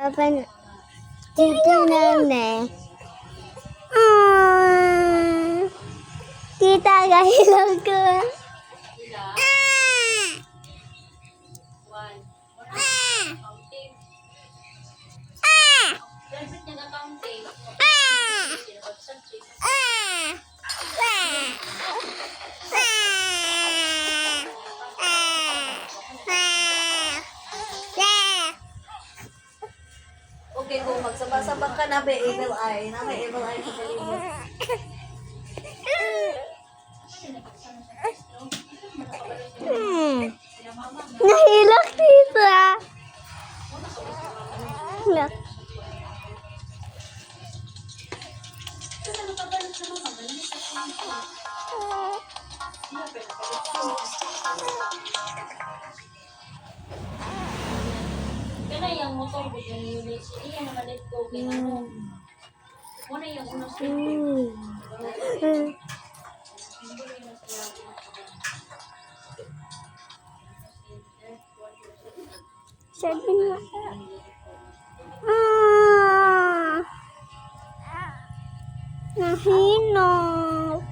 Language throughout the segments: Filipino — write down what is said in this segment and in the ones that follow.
Open. Tito Nene. Tita gahilaw ko. Okay, kung magsabak-sabak ka na, may evil eye. Na may evil eye sa paligid. Nahilak tita. Hilak. Kaya yung motor ko yung unit, iya na malit ko ano. Muna yung unang Sabi nga. Nahinog.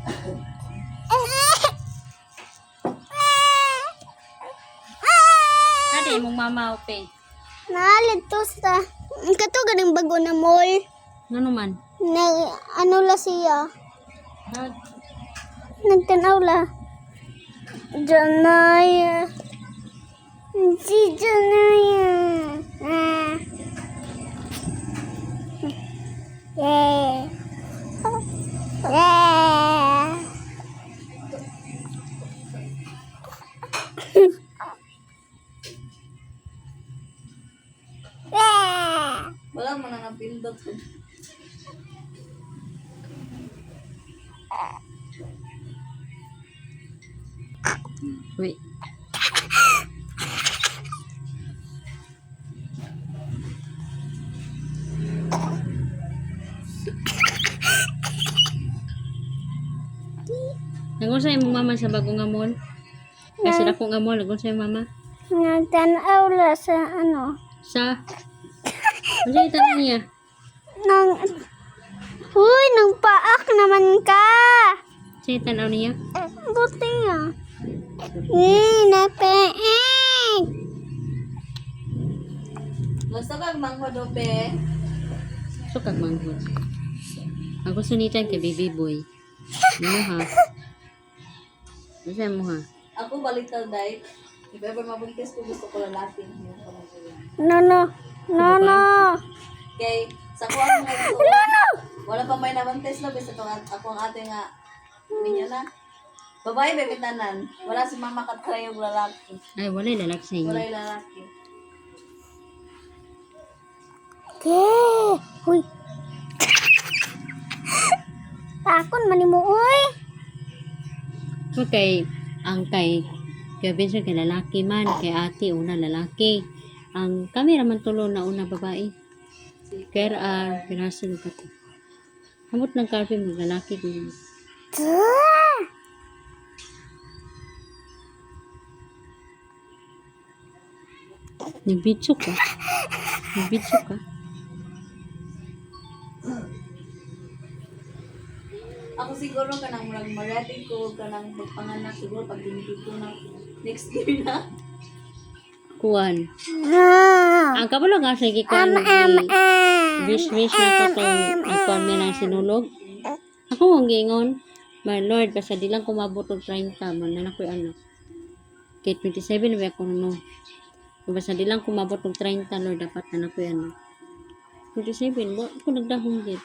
Ate, mong mama open. Naalit to sa kato ganing bago na mall. Ano man? Na ano la siya? Nagtanaw la. Janaya. Si Janaya. Yeah. Yeah. Yeah. Wala mo na napindot. Wait. Nagun sa imong mama sa bagong amon? Kasi ako nga mall, nagun sa imong mama? Nagtanaw la sa ano? Sa? Ano yung tanong niya? Nang Huy, nang paak naman ka. Sa yung tanaw niya? Buti nga. Napaak. Gusto kang manghodo, be? So kag manghod. Ako sunitan kay baby boy. Ano ha? Ano mo ha? Ako baliktad, day. If ever mabuntis ko, gusto ko lalaki. Yung pamangkin. No. Kay, sa kuha mo nga ito. Wala pa may nabantes na, bisa ako ang ate nga. Minyo na. Babae, bebitanan. Wala si mama katry yung lalaki. Ay, wala yung lalaki sa inyo. Wala yung lalaki. Huy. Takon manimuoy. Okay, ang kay Vincent kay lalaki man, kay ate una lalaki. Ang kami raman tulo na una babae. Kaya pinasin ka to. Hamot ng karpe mo lalaki din. Nagbitsok ka. Nagbitsok ka. Ako siguro kanang murag marati ko, kanang pagpanganak siguro pag dinigid ko na next year na. Kuwan. Ang kabalo nga sige ko wish na ko tong kuwan may nang sinulog. Ako ang gingon. My Lord, basta di lang kumabot og 30 man na ako'y anak. Kay 27 ba ako no. Basta di lang kumabot og 30 Lord dapat na ako'y anak. 27 mo ko nagdahong gid.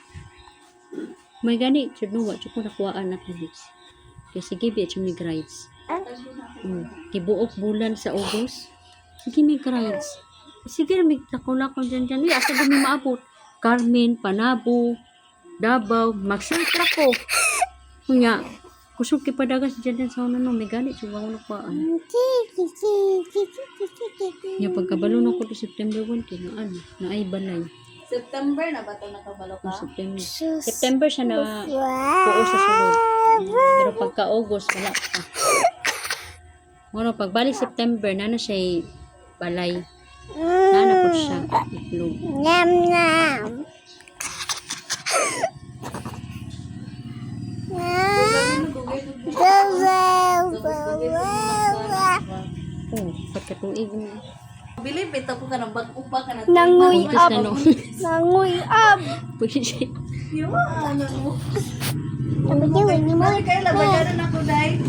May gani chud no wa chud ko nakuhaan na kids. Kay sige bi chud mi grades. Kibuok bulan sa August. Sige mi grades. Sige mi takula ko dyan. Uy, asa dumi maabot. Carmen, Panabo, Davao, magsintra ko. Kunya, kusog kipadagas dyan sa una no, may gani chud ako nakuhaan. Nya pagkabalo na ko to September 1 kay na ano, na ay balay. September na ba ito nakabalo ka? September siya na puo sa sulod. Pero pagka-August, wala pa. Ano, pagbalik September, na siya balay. Na po siya. Itlog. Yum, yum. Oh, pagkatuig mo. Bilib, ito po ka ng bag-upa ka na. Nanguy Bugis up. na no. Nanguy up. Pwede. Yung ano mo. Sabi niya, hindi mo. Bakit kayo lang, bayaran ako, day.